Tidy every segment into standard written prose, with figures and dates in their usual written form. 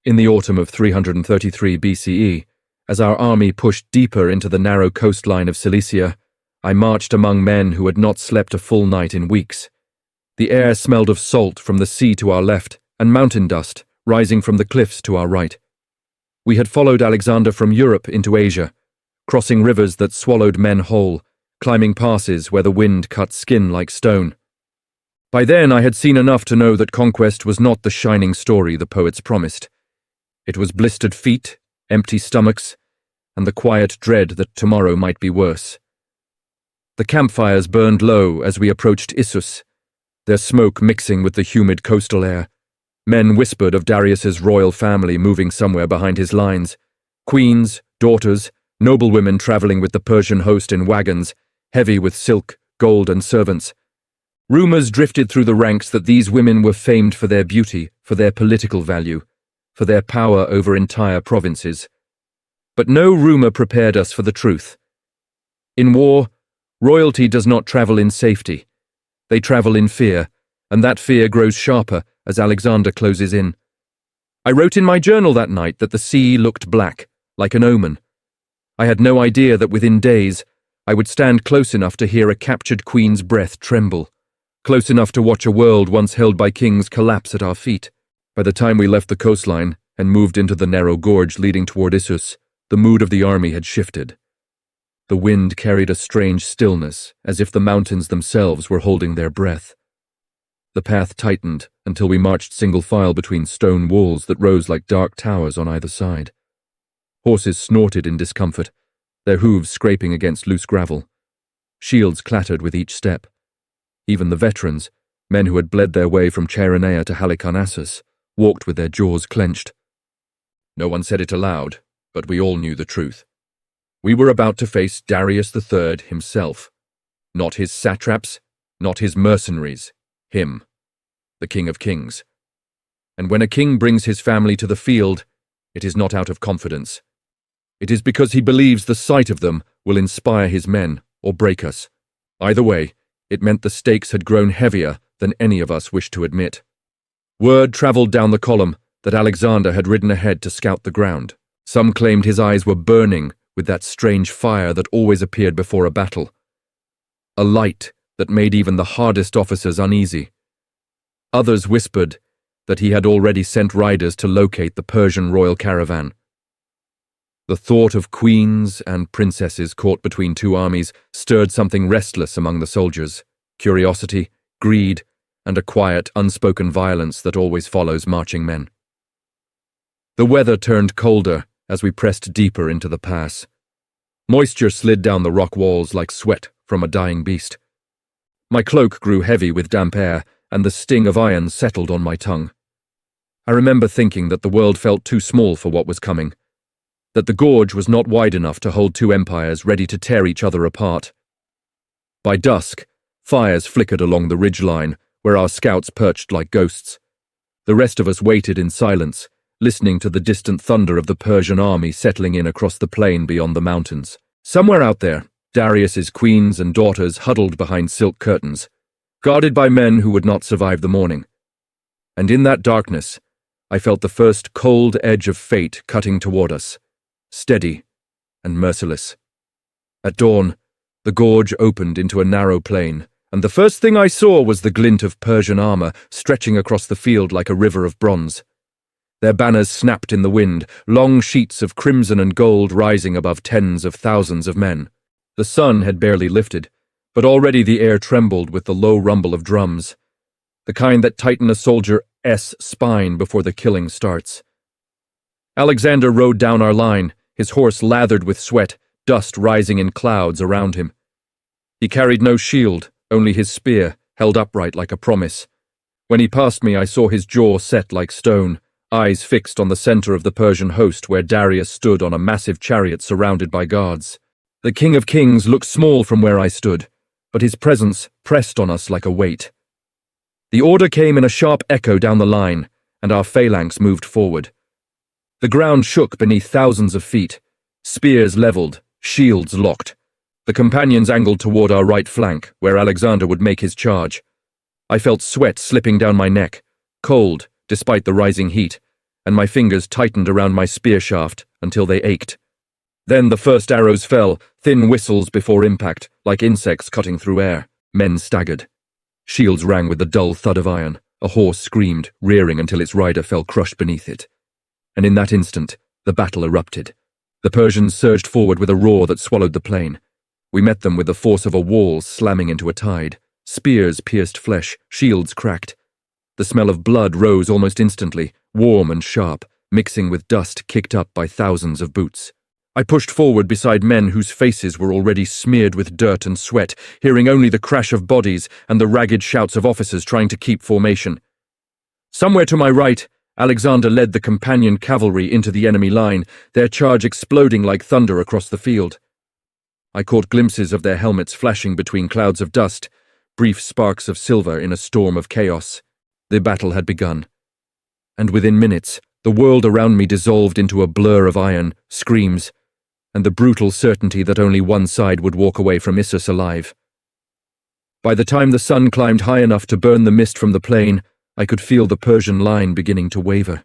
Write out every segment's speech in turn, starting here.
In the autumn of 333 BCE, as our army pushed deeper into the narrow coastline of Cilicia, I marched among men who had not slept a full night in weeks. The air smelled of salt from the sea to our left and mountain dust rising from the cliffs to our right. We had followed Alexander from Europe into Asia, crossing rivers that swallowed men whole, climbing passes where the wind cut skin like stone. By then I had seen enough to know that conquest was not the shining story the poets promised. It was blistered feet, empty stomachs, and the quiet dread that tomorrow might be worse. The campfires burned low as we approached Issus, their smoke mixing with the humid coastal air. Men whispered of Darius's royal family moving somewhere behind his lines. Queens, daughters, noblewomen traveling with the Persian host in wagons, heavy with silk, gold, and servants. Rumors drifted through the ranks that these women were famed for their beauty, for their political value, for their power over entire provinces. But no rumor prepared us for the truth. In war, royalty does not travel in safety. They travel in fear, and that fear grows sharper as Alexander closes in. I wrote in my journal that night that the sea looked black, like an omen. I had no idea that within days I would stand close enough to hear a captured queen's breath tremble, close enough to watch a world once held by kings collapse at our feet. By the time we left the coastline and moved into the narrow gorge leading toward Issus, the mood of the army had shifted. The wind carried a strange stillness, as if the mountains themselves were holding their breath. The path tightened until we marched single file between stone walls that rose like dark towers on either side. Horses snorted in discomfort, their hooves scraping against loose gravel. Shields clattered with each step. Even the veterans, men who had bled their way from Chaironea to Halicarnassus, walked with their jaws clenched. No one said it aloud, but we all knew the truth. We were about to face Darius III himself. Not his satraps, not his mercenaries, him, the King of Kings. And when a king brings his family to the field, it is not out of confidence. It is because he believes the sight of them will inspire his men or break us. Either way, it meant the stakes had grown heavier than any of us wished to admit. Word traveled down the column that Alexander had ridden ahead to scout the ground. Some claimed his eyes were burning with that strange fire that always appeared before a battle. A light that made even the hardest officers uneasy. Others whispered that he had already sent riders to locate the Persian royal caravan. The thought of queens and princesses caught between two armies stirred something restless among the soldiers, curiosity, greed, and a quiet, unspoken violence that always follows marching men. The weather turned colder as we pressed deeper into the pass. Moisture slid down the rock walls like sweat from a dying beast. My cloak grew heavy with damp air, and the sting of iron settled on my tongue. I remember thinking that the world felt too small for what was coming, that the gorge was not wide enough to hold two empires ready to tear each other apart. By dusk, fires flickered along the ridgeline, where our scouts perched like ghosts. The rest of us waited in silence, listening to the distant thunder of the Persian army settling in across the plain beyond the mountains. Somewhere out there, Darius's queens and daughters huddled behind silk curtains, guarded by men who would not survive the morning. And in that darkness, I felt the first cold edge of fate cutting toward us, steady and merciless. At dawn, the gorge opened into a narrow plain, and the first thing I saw was the glint of Persian armor stretching across the field like a river of bronze. Their banners snapped in the wind, long sheets of crimson and gold rising above tens of thousands of men. The sun had barely lifted, but already the air trembled with the low rumble of drums, the kind that tighten a soldier's spine before the killing starts. Alexander rode down our line, his horse lathered with sweat, dust rising in clouds around him. He carried no shield, only his spear, held upright like a promise. When he passed me, I saw his jaw set like stone, eyes fixed on the center of the Persian host where Darius stood on a massive chariot surrounded by guards. The King of Kings looked small from where I stood, but his presence pressed on us like a weight. The order came in a sharp echo down the line, and our phalanx moved forward. The ground shook beneath thousands of feet, spears leveled, shields locked. The companions angled toward our right flank, where Alexander would make his charge. I felt sweat slipping down my neck, cold despite the rising heat, and my fingers tightened around my spear shaft until they ached. Then the first arrows fell, thin whistles before impact, like insects cutting through air. Men staggered. Shields rang with the dull thud of iron. A horse screamed, rearing until its rider fell crushed beneath it. And in that instant, the battle erupted. The Persians surged forward with a roar that swallowed the plain. We met them with the force of a wall slamming into a tide. Spears pierced flesh, shields cracked. The smell of blood rose almost instantly, warm and sharp, mixing with dust kicked up by thousands of boots. I pushed forward beside men whose faces were already smeared with dirt and sweat, hearing only the crash of bodies and the ragged shouts of officers trying to keep formation. Somewhere to my right, Alexander led the companion cavalry into the enemy line, their charge exploding like thunder across the field. I caught glimpses of their helmets flashing between clouds of dust, brief sparks of silver in a storm of chaos. The battle had begun. And within minutes, the world around me dissolved into a blur of iron, screams, and the brutal certainty that only one side would walk away from Issus alive. By the time the sun climbed high enough to burn the mist from the plain, I could feel the Persian line beginning to waver.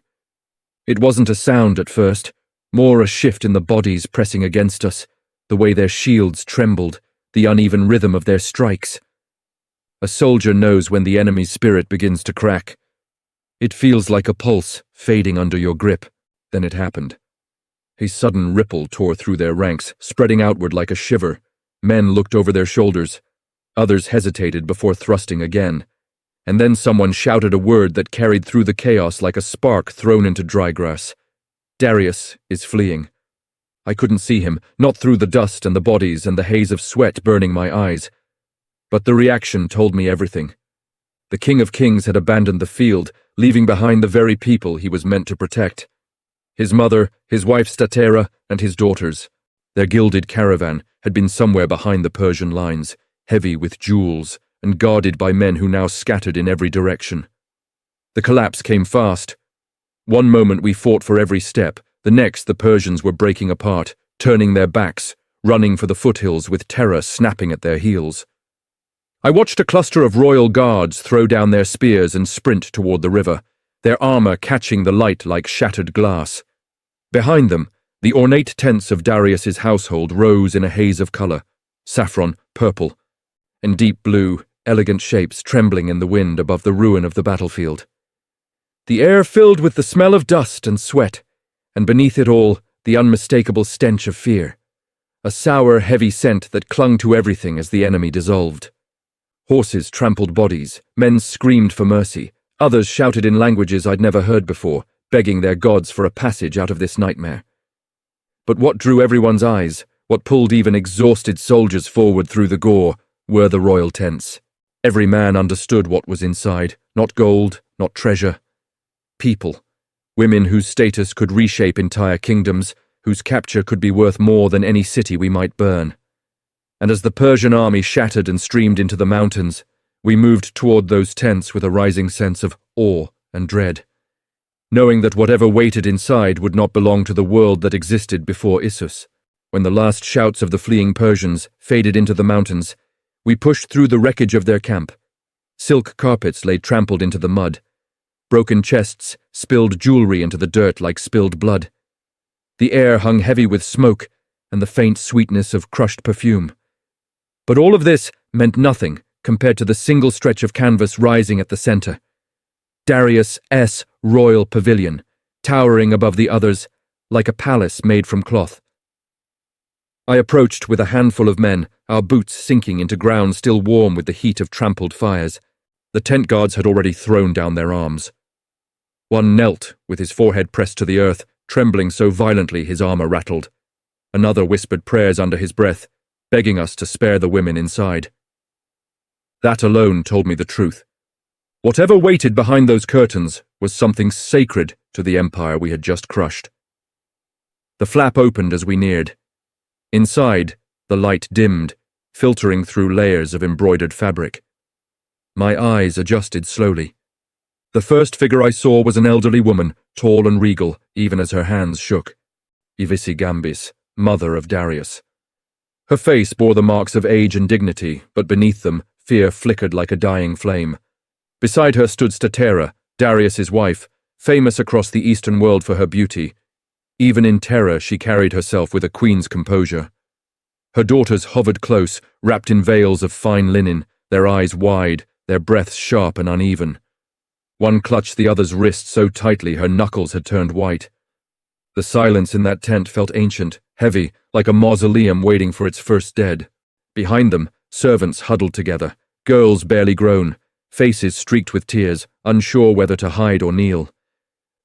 It wasn't a sound at first, more a shift in the bodies pressing against us, the way their shields trembled, the uneven rhythm of their strikes. A soldier knows when the enemy's spirit begins to crack. It feels like a pulse fading under your grip. Then it happened. A sudden ripple tore through their ranks, spreading outward like a shiver. Men looked over their shoulders. Others hesitated before thrusting again. And then someone shouted a word that carried through the chaos like a spark thrown into dry grass. Darius is fleeing. I couldn't see him, not through the dust and the bodies and the haze of sweat burning my eyes. But the reaction told me everything. The King of Kings had abandoned the field, leaving behind the very people he was meant to protect. His mother, his wife Stateira, and his daughters. Their gilded caravan had been somewhere behind the Persian lines, heavy with jewels, and guarded by men who now scattered in every direction. The collapse came fast. One moment we fought for every step, the next the Persians were breaking apart, turning their backs, running for the foothills with terror snapping at their heels. I watched a cluster of royal guards throw down their spears and sprint toward the river, their armor catching the light like shattered glass. Behind them, the ornate tents of Darius's household rose in a haze of color, saffron, purple, and deep blue, elegant shapes trembling in the wind above the ruin of the battlefield. The air filled with the smell of dust and sweat, and beneath it all, the unmistakable stench of fear, a sour, heavy scent that clung to everything as the enemy dissolved. Horses trampled bodies, men screamed for mercy, others shouted in languages I'd never heard before, begging their gods for a passage out of this nightmare. But what drew everyone's eyes, what pulled even exhausted soldiers forward through the gore, were the royal tents. Every man understood what was inside, not gold, not treasure. People, women whose status could reshape entire kingdoms, whose capture could be worth more than any city we might burn. And as the Persian army shattered and streamed into the mountains, we moved toward those tents with a rising sense of awe and dread, knowing that whatever waited inside would not belong to the world that existed before Issus. When the last shouts of the fleeing Persians faded into the mountains, we pushed through the wreckage of their camp. Silk carpets lay trampled into the mud. Broken chests spilled jewelry into the dirt like spilled blood. The air hung heavy with smoke and the faint sweetness of crushed perfume. But all of this meant nothing compared to the single stretch of canvas rising at the center. Darius' royal pavilion, towering above the others like a palace made from cloth. I approached with a handful of men, our boots sinking into ground still warm with the heat of trampled fires. The tent guards had already thrown down their arms. One knelt, with his forehead pressed to the earth, trembling so violently his armor rattled. Another whispered prayers under his breath, begging us to spare the women inside. That alone told me the truth. Whatever waited behind those curtains was something sacred to the empire we had just crushed. The flap opened as we neared. Inside, the light dimmed, filtering through layers of embroidered fabric. My eyes adjusted slowly. The first figure I saw was an elderly woman, tall and regal, even as her hands shook. Sisygambis, mother of Darius. Her face bore the marks of age and dignity, but beneath them, fear flickered like a dying flame. Beside her stood Stateira, Darius's wife, famous across the Eastern world for her beauty. Even in terror, she carried herself with a queen's composure. Her daughters hovered close, wrapped in veils of fine linen, their eyes wide, their breaths sharp and uneven. One clutched the other's wrist so tightly her knuckles had turned white. The silence in that tent felt ancient, heavy, like a mausoleum waiting for its first dead. Behind them, servants huddled together, girls barely grown, faces streaked with tears, unsure whether to hide or kneel.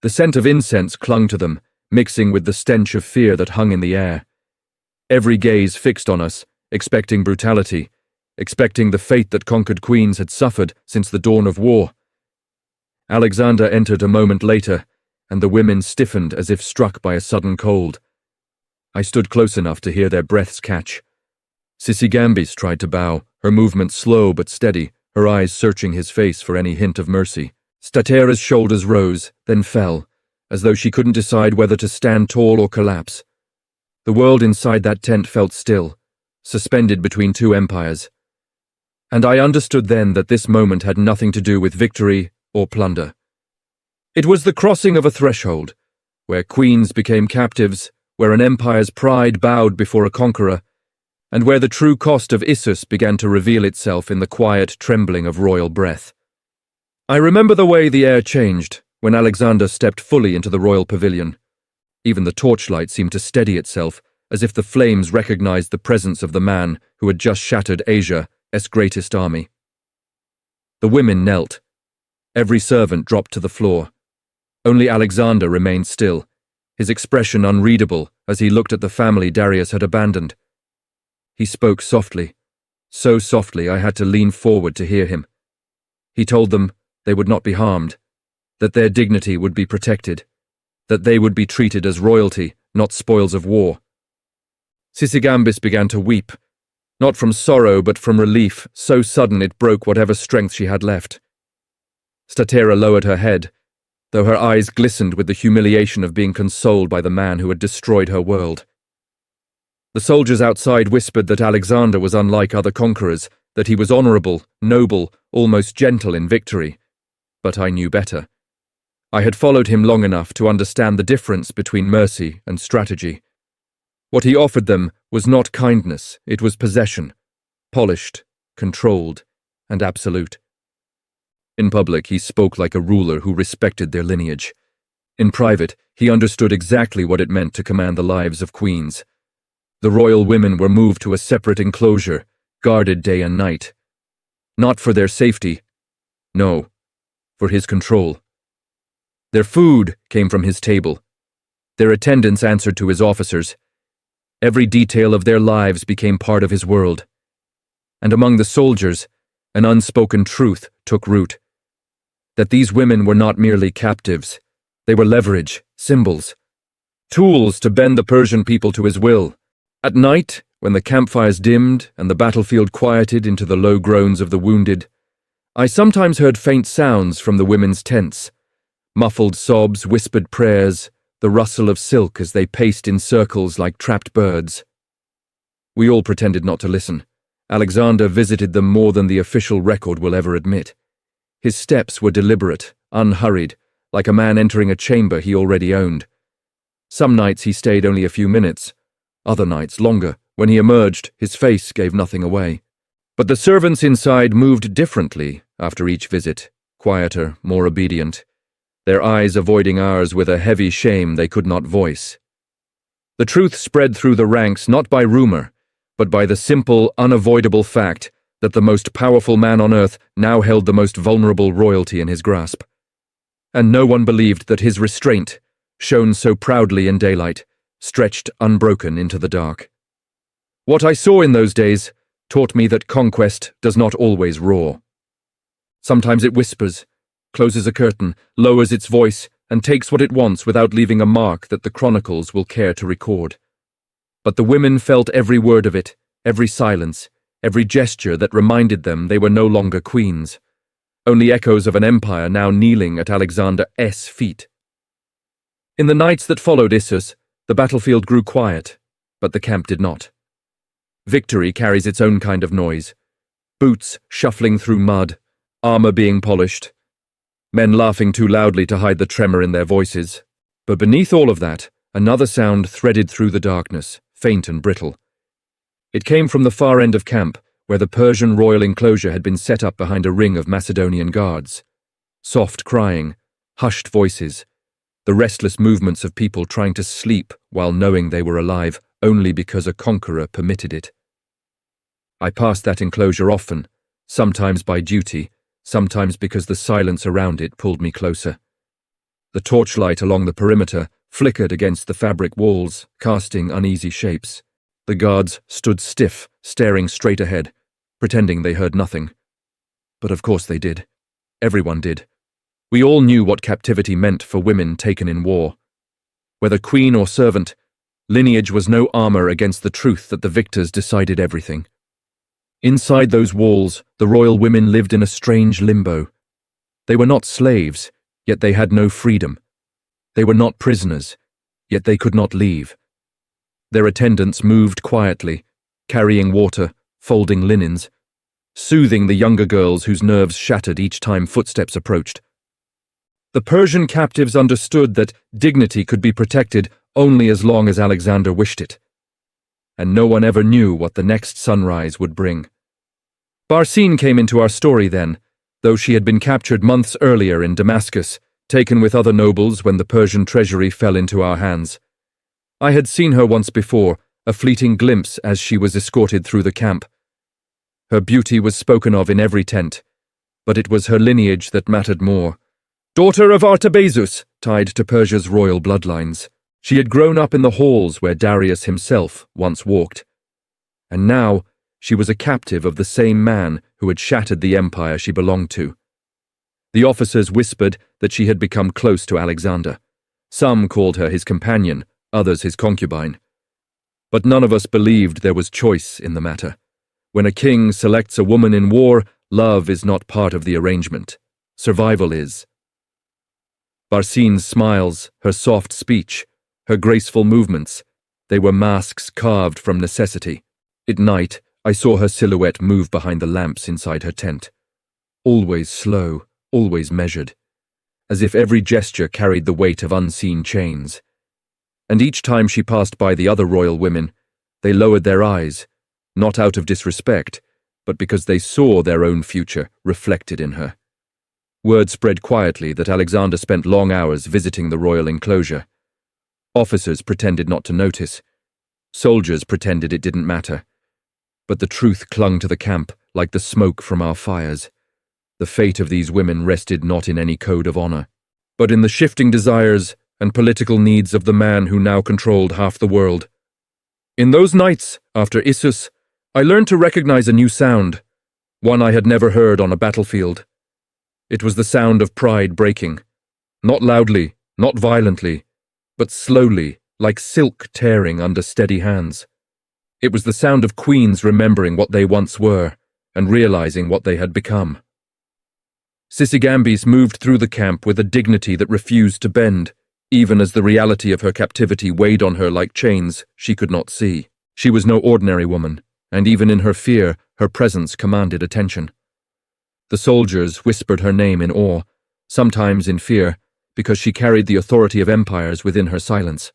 The scent of incense clung to them, mixing with the stench of fear that hung in the air. Every gaze fixed on us, expecting brutality, expecting the fate that conquered queens had suffered since the dawn of war. Alexander entered a moment later, and the women stiffened as if struck by a sudden cold. I stood close enough to hear their breaths catch. Sisygambis tried to bow, her movement slow but steady, her eyes searching his face for any hint of mercy. Stateira's shoulders rose, then fell, as though she couldn't decide whether to stand tall or collapse. The world inside that tent felt still, suspended between two empires. And I understood then that this moment had nothing to do with victory or plunder. It was the crossing of a threshold, where queens became captives, where an empire's pride bowed before a conqueror, and where the true cost of Issus began to reveal itself in the quiet trembling of royal breath. I remember the way the air changed when Alexander stepped fully into the royal pavilion. Even the torchlight seemed to steady itself, as if the flames recognized the presence of the man who had just shattered Asia's greatest army. The women knelt. Every servant dropped to the floor. Only Alexander remained still, his expression unreadable as he looked at the family Darius had abandoned. He spoke softly, so softly I had to lean forward to hear him. He told them they would not be harmed, that their dignity would be protected, that they would be treated as royalty, not spoils of war. Sisygambis began to weep, not from sorrow but from relief, so sudden it broke whatever strength she had left. Stateira lowered her head, though her eyes glistened with the humiliation of being consoled by the man who had destroyed her world. The soldiers outside whispered that Alexander was unlike other conquerors, that he was honorable, noble, almost gentle in victory. But I knew better. I had followed him long enough to understand the difference between mercy and strategy. What he offered them was not kindness, it was possession, polished, controlled, and absolute. In public, he spoke like a ruler who respected their lineage. In private, he understood exactly what it meant to command the lives of queens. The royal women were moved to a separate enclosure, guarded day and night. Not for their safety, no, for his control. Their food came from his table. Their attendants answered to his officers. Every detail of their lives became part of his world. And among the soldiers, an unspoken truth took root. That these women were not merely captives. They were leverage, symbols, tools to bend the Persian people to his will. At night, when the campfires dimmed and the battlefield quieted into the low groans of the wounded, I sometimes heard faint sounds from the women's tents, muffled sobs, whispered prayers, the rustle of silk as they paced in circles like trapped birds. We all pretended not to listen. Alexander visited them more than the official record will ever admit. His steps were deliberate, unhurried, like a man entering a chamber he already owned. Some nights he stayed only a few minutes, other nights longer. When he emerged, his face gave nothing away. But the servants inside moved differently after each visit, quieter, more obedient, their eyes avoiding ours with a heavy shame they could not voice. The truth spread through the ranks not by rumor, but by the simple, unavoidable fact that the most powerful man on earth now held the most vulnerable royalty in his grasp. And no one believed that his restraint, shown so proudly in daylight, stretched unbroken into the dark. What I saw in those days taught me that conquest does not always roar. Sometimes it whispers, closes a curtain, lowers its voice, and takes what it wants without leaving a mark that the chronicles will care to record. But the women felt every word of it, every silence, every gesture that reminded them they were no longer queens, only echoes of an empire now kneeling at Alexander's feet. In the nights that followed Issus, the battlefield grew quiet, but the camp did not. Victory carries its own kind of noise. Boots shuffling through mud, armor being polished. men laughing too loudly to hide the tremor in their voices. But beneath all of that, another sound threaded through the darkness, faint and brittle. It came from the far end of camp, where the Persian royal enclosure had been set up behind a ring of Macedonian guards. Soft crying, hushed voices, the restless movements of people trying to sleep while knowing they were alive only because a conqueror permitted it. I passed that enclosure often, sometimes by duty, sometimes because the silence around it pulled me closer. The torchlight along the perimeter flickered against the fabric walls, casting uneasy shapes. The guards stood stiff, staring straight ahead, pretending they heard nothing. But of course they did. Everyone did. We all knew what captivity meant for women taken in war. Whether queen or servant, lineage was no armor against the truth that the victors decided everything. Inside those walls, the royal women lived in a strange limbo. They were not slaves, yet they had no freedom. They were not prisoners, yet they could not leave. Their attendants moved quietly, carrying water, folding linens, soothing the younger girls whose nerves shattered each time footsteps approached. The Persian captives understood that dignity could be protected only as long as Alexander wished it. And no one ever knew what the next sunrise would bring. Barsine came into our story then, though she had been captured months earlier in Damascus, taken with other nobles when the Persian treasury fell into our hands. I had seen her once before, a fleeting glimpse as she was escorted through the camp. Her beauty was spoken of in every tent, but it was her lineage that mattered more. Daughter of Artabazus, tied to Persia's royal bloodlines. She had grown up in the halls where Darius himself once walked. And now she was a captive of the same man who had shattered the empire she belonged to. The officers whispered that she had become close to Alexander. Some called her his companion, others his concubine. But none of us believed there was choice in the matter. When a king selects a woman in war, love is not part of the arrangement. Survival is. Barsine's smiles, her soft speech, her graceful movements, they were masks carved from necessity. At night, I saw her silhouette move behind the lamps inside her tent. Always slow, always measured, as if every gesture carried the weight of unseen chains. And each time she passed by the other royal women, they lowered their eyes, not out of disrespect, but because they saw their own future reflected in her. Word spread quietly that Alexander spent long hours visiting the royal enclosure. Officers pretended not to notice. Soldiers pretended it didn't matter. But the truth clung to the camp like the smoke from our fires. The fate of these women rested not in any code of honor, but in the shifting desires and political needs of the man who now controlled half the world. In those nights, after Issus, I learned to recognize a new sound, one I had never heard on a battlefield. It was the sound of pride breaking, not loudly, not violently, but slowly, like silk tearing under steady hands. It was the sound of queens remembering what they once were and realizing what they had become. Sisygambis moved through the camp with a dignity that refused to bend, even as the reality of her captivity weighed on her like chains she could not see. She was no ordinary woman, and even in her fear, her presence commanded attention. The soldiers whispered her name in awe, sometimes in fear, because she carried the authority of empires within her silence.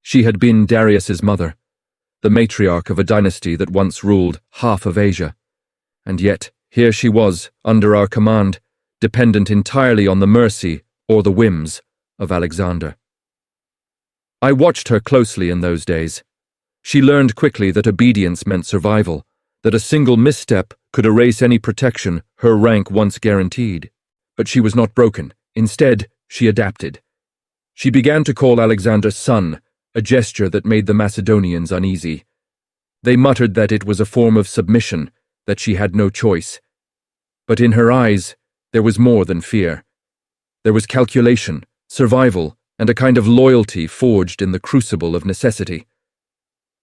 She had been Darius's mother, the matriarch of a dynasty that once ruled half of Asia. And yet, here she was, under our command, dependent entirely on the mercy or the whims of Alexander. I watched her closely in those days. She learned quickly that obedience meant survival, that a single misstep could erase any protection her rank once guaranteed. But she was not broken. Instead, she adapted. She began to call Alexander son, a gesture that made the Macedonians uneasy. They muttered that it was a form of submission, that she had no choice. But in her eyes, there was more than fear. There was calculation, survival, and a kind of loyalty forged in the crucible of necessity.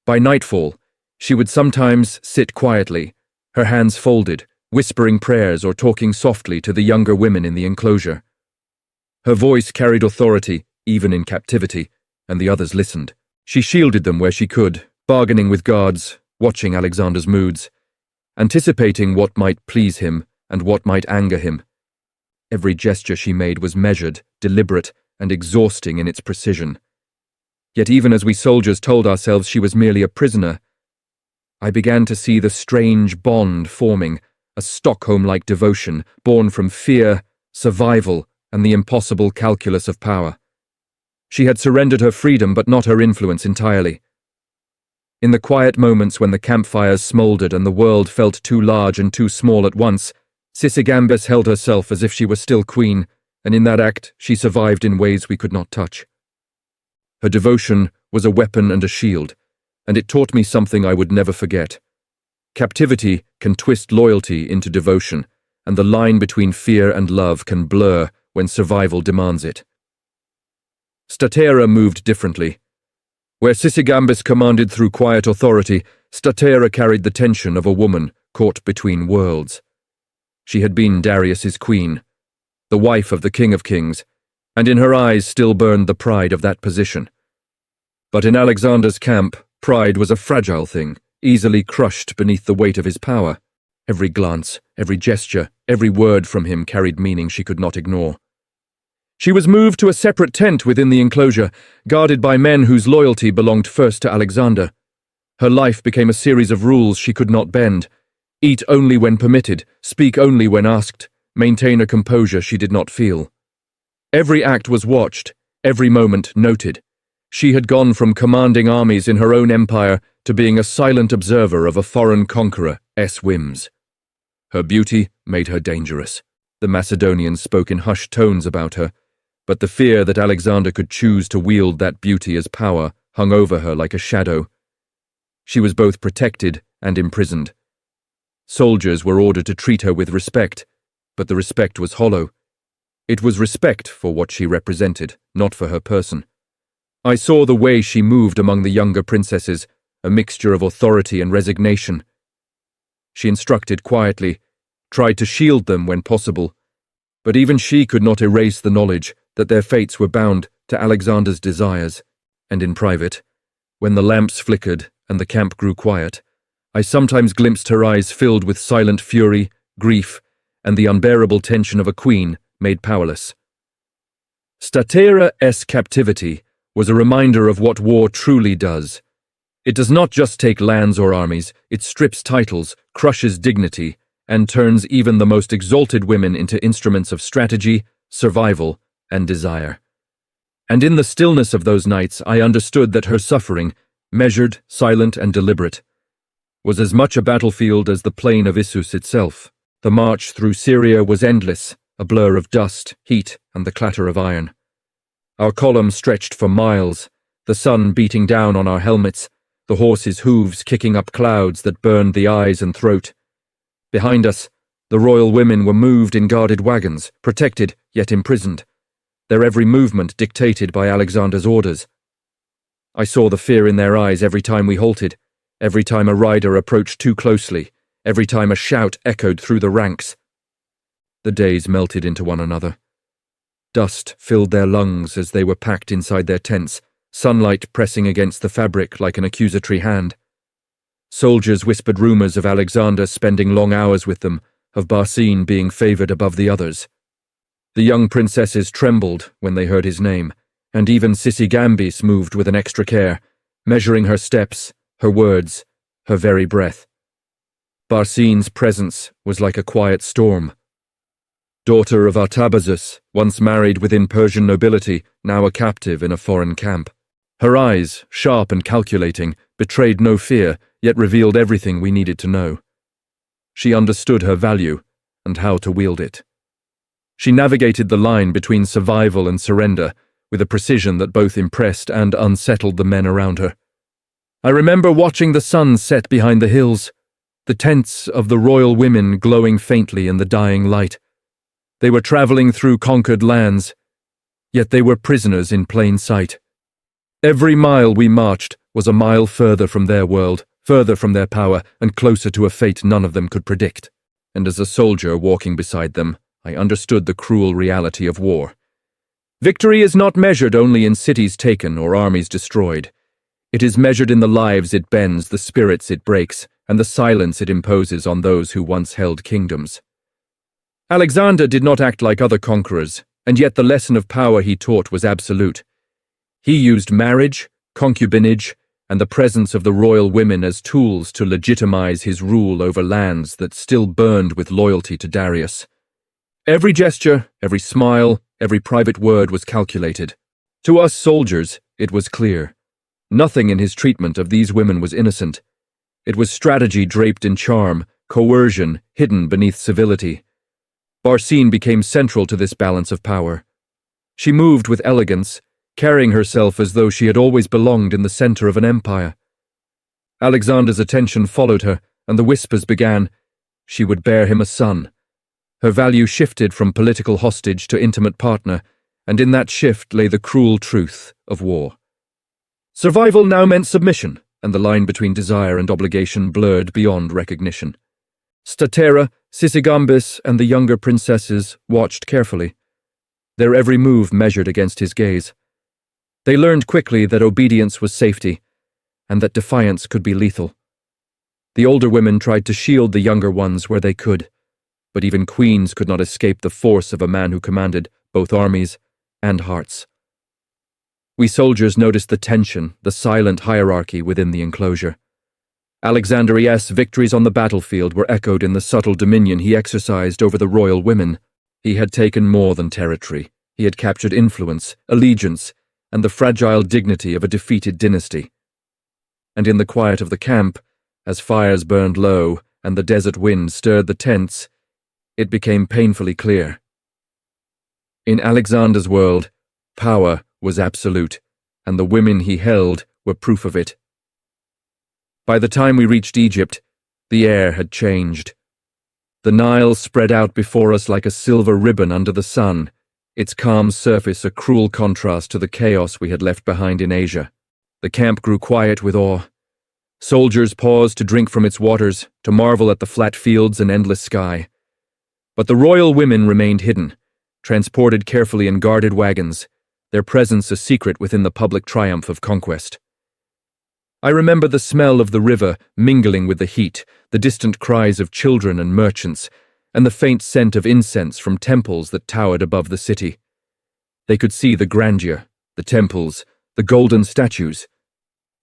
By nightfall, she would sometimes sit quietly, her hands folded, whispering prayers or talking softly to the younger women in the enclosure. Her voice carried authority, even in captivity, and the others listened. She shielded them where she could, bargaining with guards, watching Alexander's moods, anticipating what might please him and what might anger him. Every gesture she made was measured, deliberate, and exhausting in its precision. Yet even as we soldiers told ourselves she was merely a prisoner, I began to see the strange bond forming, a Stockholm-like devotion born from fear, survival, and the impossible calculus of power. She had surrendered her freedom but not her influence entirely. In the quiet moments when the campfires smouldered and the world felt too large and too small at once, Sisygambis held herself as if she were still queen, and in that act she survived in ways we could not touch. Her devotion was a weapon and a shield, and it taught me something I would never forget. Captivity can twist loyalty into devotion, and the line between fear and love can blur when survival demands it. Stateira moved differently. Where Sisygambis commanded through quiet authority, Stateira carried the tension of a woman caught between worlds. She had been Darius's queen, the wife of the King of Kings, and in her eyes still burned the pride of that position. But in Alexander's camp, pride was a fragile thing, easily crushed beneath the weight of his power. Every glance, every gesture, every word from him carried meaning she could not ignore. She was moved to a separate tent within the enclosure, guarded by men whose loyalty belonged first to Alexander. Her life became a series of rules she could not bend. Eat only when permitted, speak only when asked, maintain a composure she did not feel. Every act was watched, every moment noted. She had gone from commanding armies in her own empire to being a silent observer of a foreign conqueror's whims. Her beauty made her dangerous. The Macedonians spoke in hushed tones about her, but the fear that Alexander could choose to wield that beauty as power hung over her like a shadow. She was both protected and imprisoned. Soldiers were ordered to treat her with respect, but the respect was hollow. It was respect for what she represented, not for her person. I saw the way she moved among the younger princesses, a mixture of authority and resignation. She instructed quietly, tried to shield them when possible, but even she could not erase the knowledge that their fates were bound to Alexander's desires, and in private, when the lamps flickered and the camp grew quiet, I sometimes glimpsed her eyes filled with silent fury, grief, and the unbearable tension of a queen made powerless. Stateira's captivity was a reminder of what war truly does. It does not just take lands or armies, it strips titles, crushes dignity, and turns even the most exalted women into instruments of strategy, survival, and desire. And in the stillness of those nights, I understood that her suffering, measured, silent, and deliberate, was as much a battlefield as the plain of Issus itself. The march through Syria was endless, a blur of dust, heat, and the clatter of iron. Our column stretched for miles, the sun beating down on our helmets, the horses' hooves kicking up clouds that burned the eyes and throat. Behind us, the royal women were moved in guarded wagons, protected yet imprisoned, their every movement dictated by Alexander's orders. I saw the fear in their eyes every time we halted, every time a rider approached too closely, every time a shout echoed through the ranks. The days melted into one another. Dust filled their lungs as they were packed inside their tents, sunlight pressing against the fabric like an accusatory hand. Soldiers whispered rumors of Alexander spending long hours with them, of Barsine being favored above the others. The young princesses trembled when they heard his name, and even Sisygambis moved with an extra care, measuring her steps, her words, her very breath. Barsine's presence was like a quiet storm. Daughter of Artabazus, once married within Persian nobility, now a captive in a foreign camp. Her eyes, sharp and calculating, betrayed no fear, yet revealed everything we needed to know. She understood her value and how to wield it. She navigated the line between survival and surrender with a precision that both impressed and unsettled the men around her. I remember watching the sun set behind the hills, the tents of the royal women glowing faintly in the dying light. They were traveling through conquered lands, yet they were prisoners in plain sight. Every mile we marched was a mile further from their world, further from their power, and closer to a fate none of them could predict. And as a soldier walking beside them, I understood the cruel reality of war. Victory is not measured only in cities taken or armies destroyed. It is measured in the lives it bends, the spirits it breaks, and the silence it imposes on those who once held kingdoms. Alexander did not act like other conquerors, and yet the lesson of power he taught was absolute. He used marriage, concubinage, and the presence of the royal women as tools to legitimize his rule over lands that still burned with loyalty to Darius. Every gesture, every smile, every private word was calculated. To us soldiers, it was clear. Nothing in his treatment of these women was innocent. It was strategy draped in charm, coercion hidden beneath civility. Barsine became central to this balance of power. She moved with elegance, carrying herself as though she had always belonged in the center of an empire. Alexander's attention followed her, and the whispers began. She would bear him a son. Her value shifted from political hostage to intimate partner, and in that shift lay the cruel truth of war. Survival now meant submission, and the line between desire and obligation blurred beyond recognition. Stateira, Sisygambis, and the younger princesses watched carefully, their every move measured against his gaze. They learned quickly that obedience was safety, and that defiance could be lethal. The older women tried to shield the younger ones where they could, but even queens could not escape the force of a man who commanded both armies and hearts. We soldiers noticed the tension, the silent hierarchy within the enclosure. Alexander's victories on the battlefield were echoed in the subtle dominion he exercised over the royal women. He had taken more than territory. He had captured influence, allegiance, and the fragile dignity of a defeated dynasty. And in the quiet of the camp, as fires burned low and the desert wind stirred the tents, it became painfully clear. In Alexander's world, power was absolute, and the women he held were proof of it. By the time we reached Egypt, the air had changed. The Nile spread out before us like a silver ribbon under the sun, its calm surface a cruel contrast to the chaos we had left behind in Asia. The camp grew quiet with awe. Soldiers paused to drink from its waters, to marvel at the flat fields and endless sky. But the royal women remained hidden, transported carefully in guarded wagons, their presence a secret within the public triumph of conquest. I remember the smell of the river mingling with the heat, the distant cries of children and merchants, and the faint scent of incense from temples that towered above the city. They could see the grandeur, the temples, the golden statues,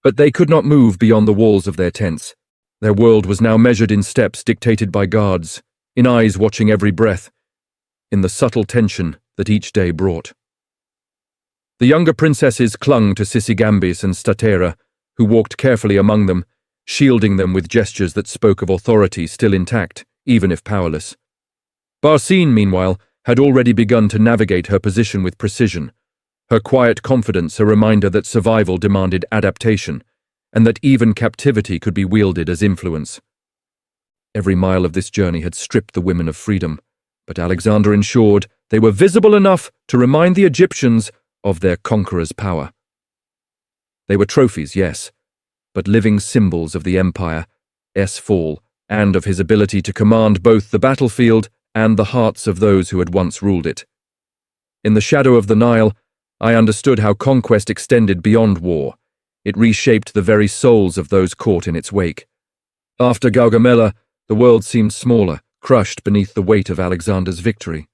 but they could not move beyond the walls of their tents. Their world was now measured in steps dictated by guards, in eyes watching every breath, in the subtle tension that each day brought. The younger princesses clung to Sisygambis and Stateira, who walked carefully among them, shielding them with gestures that spoke of authority still intact, even if powerless. Barsine, meanwhile, had already begun to navigate her position with precision, her quiet confidence a reminder that survival demanded adaptation, and that even captivity could be wielded as influence. Every mile of this journey had stripped the women of freedom, but Alexander ensured they were visible enough to remind the Egyptians of their conqueror's power. They were trophies, yes, but living symbols of the empire's fall and of his ability to command both the battlefield and the hearts of those who had once ruled it. In the shadow of the Nile, I understood how conquest extended beyond war. It reshaped the very souls of those caught in its wake. After Gaugamela, the world seemed smaller, crushed beneath the weight of Alexander's victory.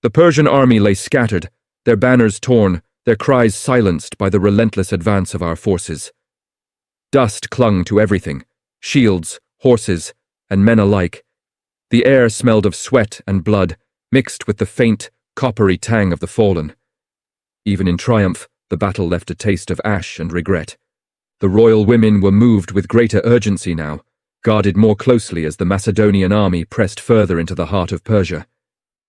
The Persian army lay scattered, their banners torn, their cries silenced by the relentless advance of our forces. Dust clung to everything, shields, horses, and men alike. The air smelled of sweat and blood, mixed with the faint, coppery tang of the fallen. Even in triumph, the battle left a taste of ash and regret. The royal women were moved with greater urgency now, guarded more closely as the Macedonian army pressed further into the heart of Persia.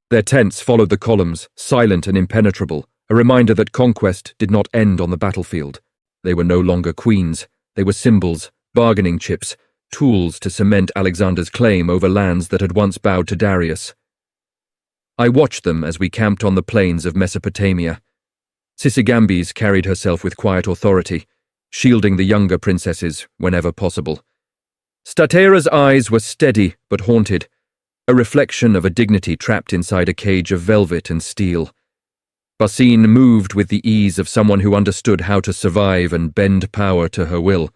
Their tents followed the columns, silent and impenetrable, a reminder that conquest did not end on the battlefield. They were no longer queens. They were symbols, bargaining chips, tools to cement Alexander's claim over lands that had once bowed to Darius. I watched them as we camped on the plains of Mesopotamia. Sisygambis carried herself with quiet authority, shielding the younger princesses whenever possible. Stateira's eyes were steady but haunted, a reflection of a dignity trapped inside a cage of velvet and steel. Barsine moved with the ease of someone who understood how to survive and bend power to her will,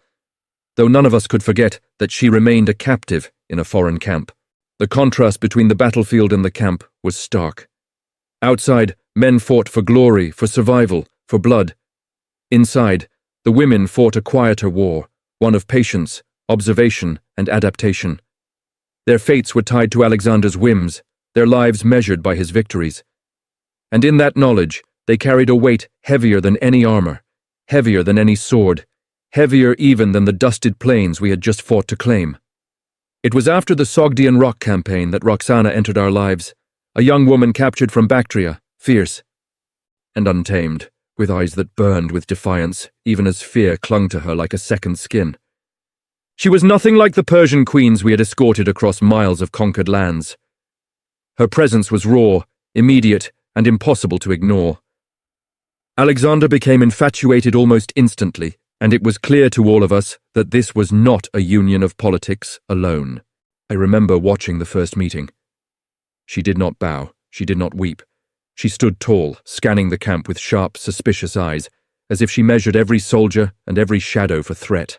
though none of us could forget that she remained a captive in a foreign camp. The contrast between the battlefield and the camp was stark. Outside, men fought for glory, for survival, for blood. Inside, the women fought a quieter war, one of patience, observation, and adaptation. Their fates were tied to Alexander's whims, their lives measured by his victories. And in that knowledge, they carried a weight heavier than any armor, heavier than any sword, heavier even than the dusted plains we had just fought to claim. It was after the Sogdian Rock campaign that Roxana entered our lives, a young woman captured from Bactria, fierce and untamed, with eyes that burned with defiance, even as fear clung to her like a second skin. She was nothing like the Persian queens we had escorted across miles of conquered lands. Her presence was raw, immediate, and impossible to ignore. Alexander became infatuated almost instantly, and it was clear to all of us that this was not a union of politics alone. I remember watching the first meeting. She did not bow, she did not weep. She stood tall, scanning the camp with sharp, suspicious eyes, as if she measured every soldier and every shadow for threat.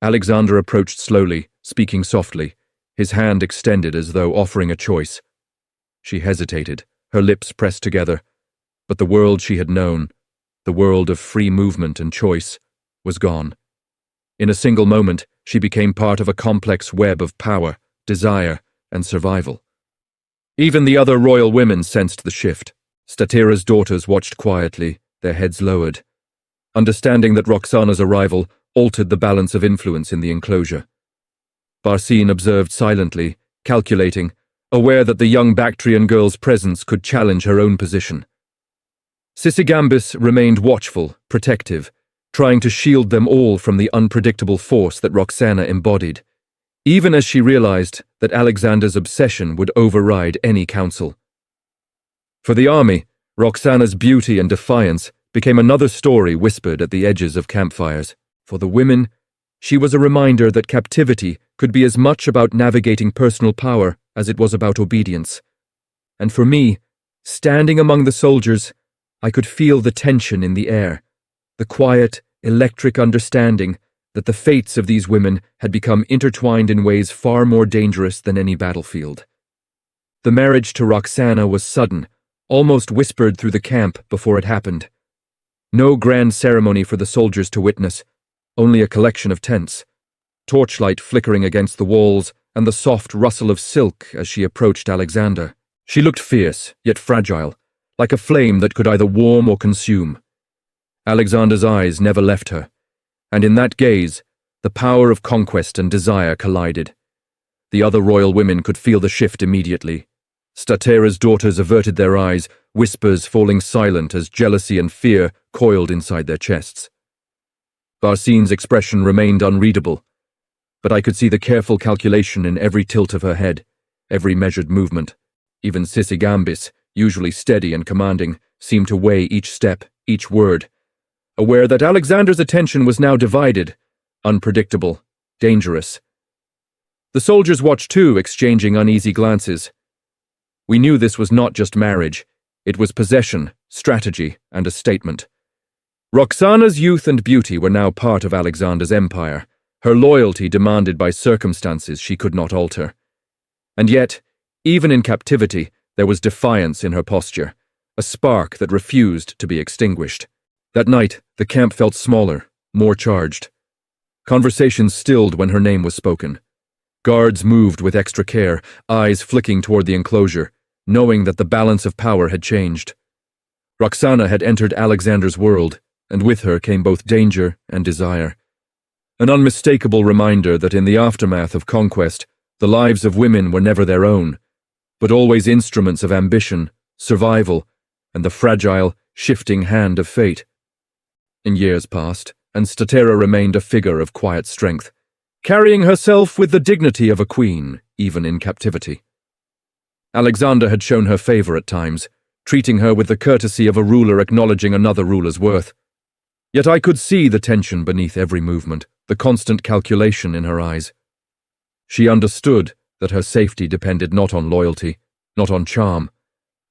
Alexander approached slowly, speaking softly, his hand extended as though offering a choice. She hesitated, her lips pressed together, but the world she had known, the world of free movement and choice, was gone. In a single moment, she became part of a complex web of power, desire, and survival. Even the other royal women sensed the shift. Stateira's daughters watched quietly, their heads lowered, understanding that Roxana's arrival altered the balance of influence in the enclosure. Barsine observed silently, calculating, aware that the young Bactrian girl's presence could challenge her own position. Sisygambis remained watchful, protective, trying to shield them all from the unpredictable force that Roxana embodied, even as she realized that Alexander's obsession would override any counsel. For the army, Roxana's beauty and defiance became another story whispered at the edges of campfires. For the women, she was a reminder that captivity could be as much about navigating personal power as it was about obedience. And for me, standing among the soldiers, I could feel the tension in the air, the quiet, electric understanding that the fates of these women had become intertwined in ways far more dangerous than any battlefield. The marriage to Roxana was sudden, almost whispered through the camp before it happened. No grand ceremony for the soldiers to witness, only a collection of tents, torchlight flickering against the walls and the soft rustle of silk as she approached Alexander. She looked fierce, yet fragile, like a flame that could either warm or consume. Alexander's eyes never left her, and in that gaze, the power of conquest and desire collided. The other royal women could feel the shift immediately. Stateira's daughters averted their eyes, whispers falling silent as jealousy and fear coiled inside their chests. Barsine's expression remained unreadable, but I could see the careful calculation in every tilt of her head, every measured movement. Even Sisygambis, usually steady and commanding, seemed to weigh each step, each word, aware that Alexander's attention was now divided, unpredictable, dangerous. The soldiers watched too, exchanging uneasy glances. We knew this was not just marriage, it was possession, strategy, and a statement. Roxana's youth and beauty were now part of Alexander's empire, her loyalty demanded by circumstances she could not alter. And yet, even in captivity, there was defiance in her posture, a spark that refused to be extinguished. That night, the camp felt smaller, more charged. Conversations stilled when her name was spoken. Guards moved with extra care, eyes flicking toward the enclosure, knowing that the balance of power had changed. Roxana had entered Alexander's world, and with her came both danger and desire. An unmistakable reminder that in the aftermath of conquest, the lives of women were never their own, but always instruments of ambition, survival, and the fragile, shifting hand of fate. And years passed, and Stateira remained a figure of quiet strength, carrying herself with the dignity of a queen, even in captivity. Alexander had shown her favor at times, treating her with the courtesy of a ruler acknowledging another ruler's worth. Yet I could see the tension beneath every movement, the constant calculation in her eyes. She understood that her safety depended not on loyalty, not on charm,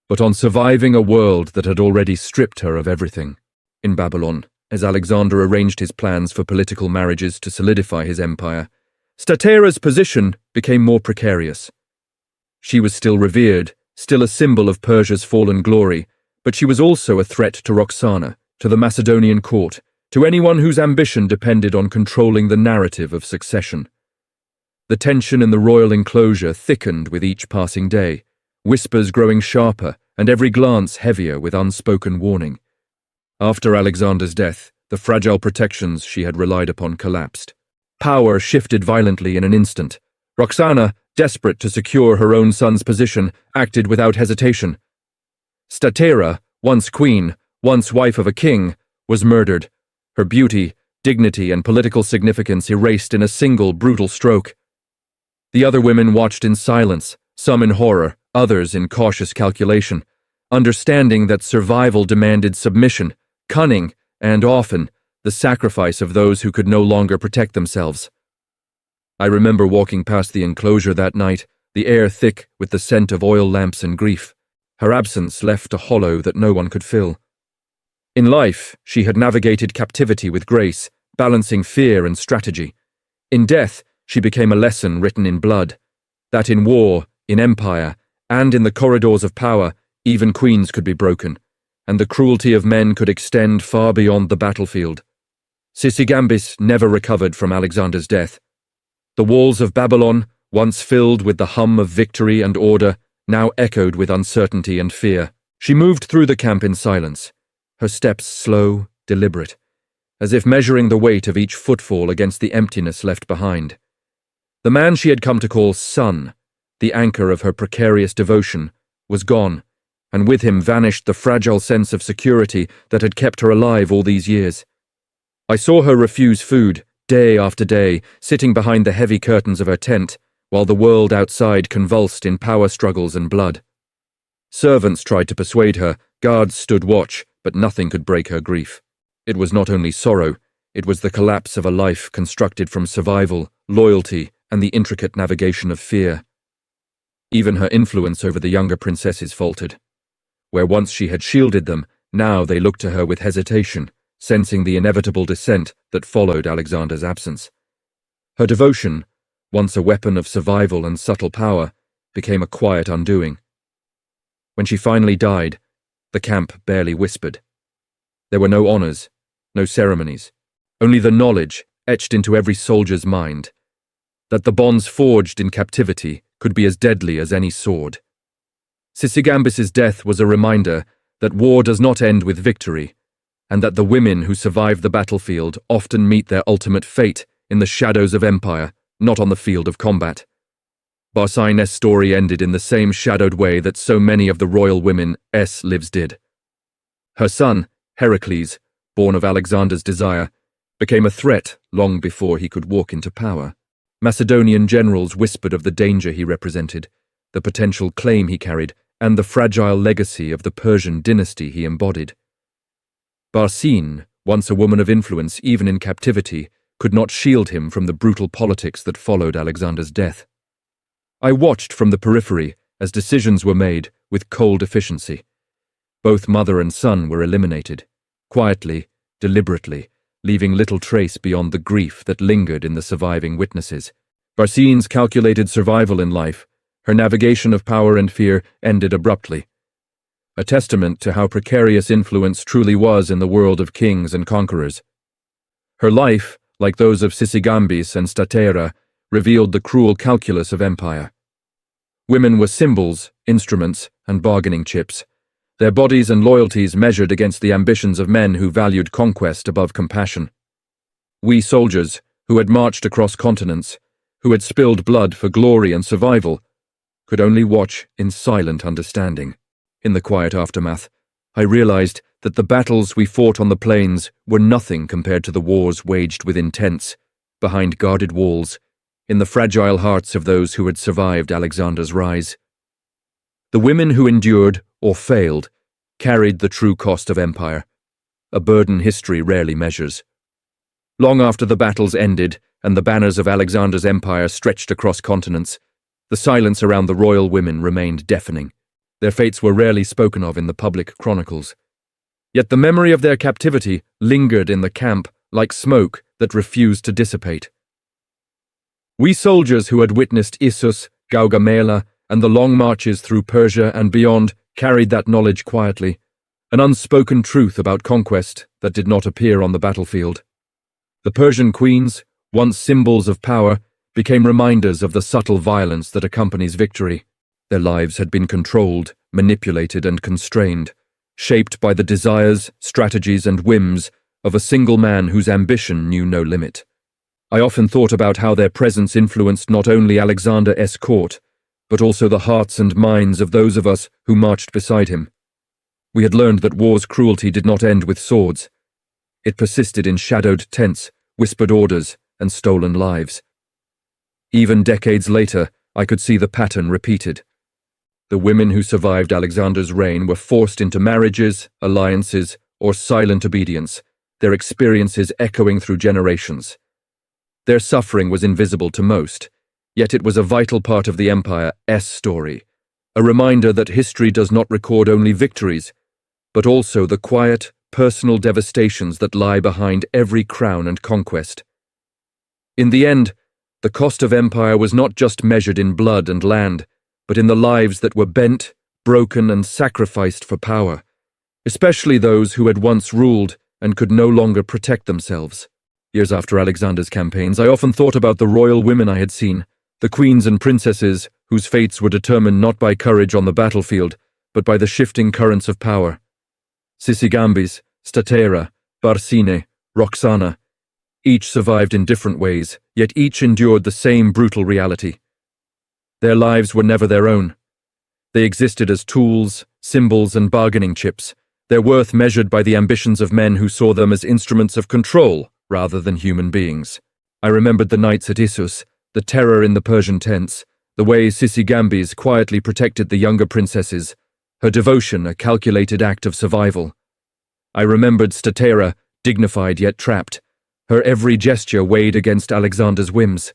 but on surviving a world that had already stripped her of everything. In Babylon, as Alexander arranged his plans for political marriages to solidify his empire, Stateira's position became more precarious. She was still revered, still a symbol of Persia's fallen glory, but she was also a threat to Roxana, to the Macedonian court, to anyone whose ambition depended on controlling the narrative of succession. The tension in the royal enclosure thickened with each passing day, whispers growing sharper and every glance heavier with unspoken warning. After Alexander's death, the fragile protections she had relied upon collapsed. Power shifted violently in an instant. Roxana, desperate to secure her own son's position, acted without hesitation. Stateira, once queen, once wife of a king, was murdered, her beauty, dignity, and political significance erased in a single brutal stroke. The other women watched in silence, some in horror, others in cautious calculation, understanding that survival demanded submission, cunning, and often, the sacrifice of those who could no longer protect themselves. I remember walking past the enclosure that night, the air thick with the scent of oil lamps and grief. Her absence left a hollow that no one could fill. In life, she had navigated captivity with grace, balancing fear and strategy. In death, she became a lesson written in blood, that in war, in empire, and in the corridors of power, even queens could be broken, and the cruelty of men could extend far beyond the battlefield. Sisygambis never recovered from Alexander's death. The walls of Babylon, once filled with the hum of victory and order, now echoed with uncertainty and fear. She moved through the camp in silence, her steps slow, deliberate, as if measuring the weight of each footfall against the emptiness left behind. The man she had come to call son, the anchor of her precarious devotion, was gone, and with him vanished the fragile sense of security that had kept her alive all these years. I saw her refuse food, day after day, sitting behind the heavy curtains of her tent, while the world outside convulsed in power struggles and blood. Servants tried to persuade her, guards stood watch, but nothing could break her grief. It was not only sorrow, it was the collapse of a life constructed from survival, loyalty, and the intricate navigation of fear. Even her influence over the younger princesses faltered. Where once she had shielded them, now they looked to her with hesitation, sensing the inevitable descent that followed Alexander's absence. Her devotion, once a weapon of survival and subtle power, became a quiet undoing. When she finally died, the camp barely whispered. There were no honors, no ceremonies, only the knowledge etched into every soldier's mind that the bonds forged in captivity could be as deadly as any sword. Sisygambis' death was a reminder that war does not end with victory, and that the women who survive the battlefield often meet their ultimate fate in the shadows of empire, not on the field of combat. Barsine's story ended in the same shadowed way that so many of the royal women's lives did. Her son, Heracles, born of Alexander's desire, became a threat long before he could walk into power. Macedonian generals whispered of the danger he represented, the potential claim he carried, and the fragile legacy of the Persian dynasty he embodied. Barsine, once a woman of influence even in captivity, could not shield him from the brutal politics that followed Alexander's death. I watched from the periphery as decisions were made with cold efficiency. Both mother and son were eliminated, quietly, deliberately, leaving little trace beyond the grief that lingered in the surviving witnesses. Barsine's calculated survival in life, her navigation of power and fear, ended abruptly. A testament to how precarious influence truly was in the world of kings and conquerors. Her life, like those of Sisygambis and Stateira, revealed the cruel calculus of empire. Women were symbols, instruments, and bargaining chips, their bodies and loyalties measured against the ambitions of men who valued conquest above compassion. We soldiers, who had marched across continents, who had spilled blood for glory and survival, could only watch in silent understanding. In the quiet aftermath, I realized that the battles we fought on the plains were nothing compared to the wars waged within tents, behind guarded walls, in the fragile hearts of those who had survived Alexander's rise. The women who endured, or failed, carried the true cost of empire, a burden history rarely measures. Long after the battles ended and the banners of Alexander's empire stretched across continents, the silence around the royal women remained deafening. Their fates were rarely spoken of in the public chronicles. Yet the memory of their captivity lingered in the camp like smoke that refused to dissipate. We soldiers who had witnessed Issus, Gaugamela, and the long marches through Persia and beyond carried that knowledge quietly, an unspoken truth about conquest that did not appear on the battlefield. The Persian queens, once symbols of power, became reminders of the subtle violence that accompanies victory. Their lives had been controlled, manipulated, and constrained, shaped by the desires, strategies, and whims of a single man whose ambition knew no limit. I often thought about how their presence influenced not only Alexander's court, but also the hearts and minds of those of us who marched beside him. We had learned that war's cruelty did not end with swords. It persisted in shadowed tents, whispered orders, and stolen lives. Even decades later, I could see the pattern repeated. The women who survived Alexander's reign were forced into marriages, alliances, or silent obedience, their experiences echoing through generations. Their suffering was invisible to most, yet it was a vital part of the empire's story, a reminder that history does not record only victories, but also the quiet, personal devastations that lie behind every crown and conquest. In the end, the cost of empire was not just measured in blood and land, but in the lives that were bent, broken, and sacrificed for power, especially those who had once ruled and could no longer protect themselves. Years after Alexander's campaigns, I often thought about the royal women I had seen, the queens and princesses whose fates were determined not by courage on the battlefield, but by the shifting currents of power. Sisygambis, Stateira, Barsine, Roxana, each survived in different ways, yet each endured the same brutal reality. Their lives were never their own. They existed as tools, symbols, and bargaining chips, their worth measured by the ambitions of men who saw them as instruments of control rather than human beings. I remembered the nights at Issus, the terror in the Persian tents, the way Sisygambis quietly protected the younger princesses, her devotion a calculated act of survival. I remembered Stateira, dignified yet trapped, her every gesture weighed against Alexander's whims.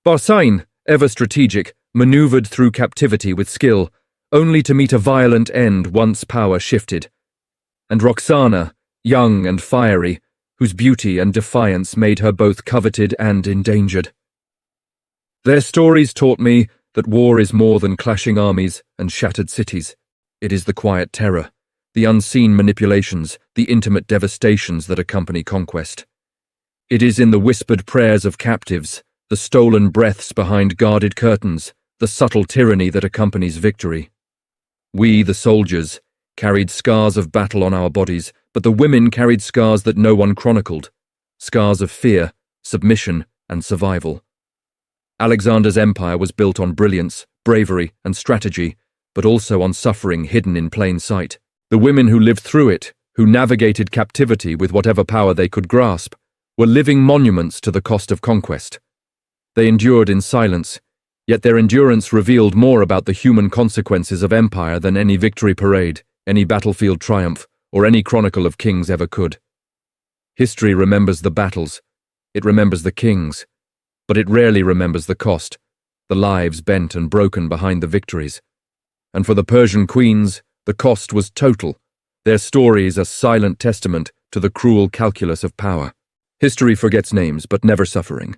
Barsine, ever strategic, maneuvered through captivity with skill, only to meet a violent end once power shifted. And Roxana, young and fiery, whose beauty and defiance made her both coveted and endangered. Their stories taught me that war is more than clashing armies and shattered cities. It is the quiet terror, the unseen manipulations, the intimate devastations that accompany conquest. It is in the whispered prayers of captives, the stolen breaths behind guarded curtains, the subtle tyranny that accompanies victory. We, the soldiers, carried scars of battle on our bodies, but the women carried scars that no one chronicled, scars of fear, submission, and survival. Alexander's empire was built on brilliance, bravery, and strategy, but also on suffering hidden in plain sight. The women who lived through it, who navigated captivity with whatever power they could grasp, were living monuments to the cost of conquest. They endured in silence, yet their endurance revealed more about the human consequences of empire than any victory parade, any battlefield triumph, or any chronicle of kings ever could. History remembers the battles, it remembers the kings, but it rarely remembers the cost, the lives bent and broken behind the victories. And for the Persian queens, the cost was total, their stories a silent testament to the cruel calculus of power. History forgets names, but never suffering.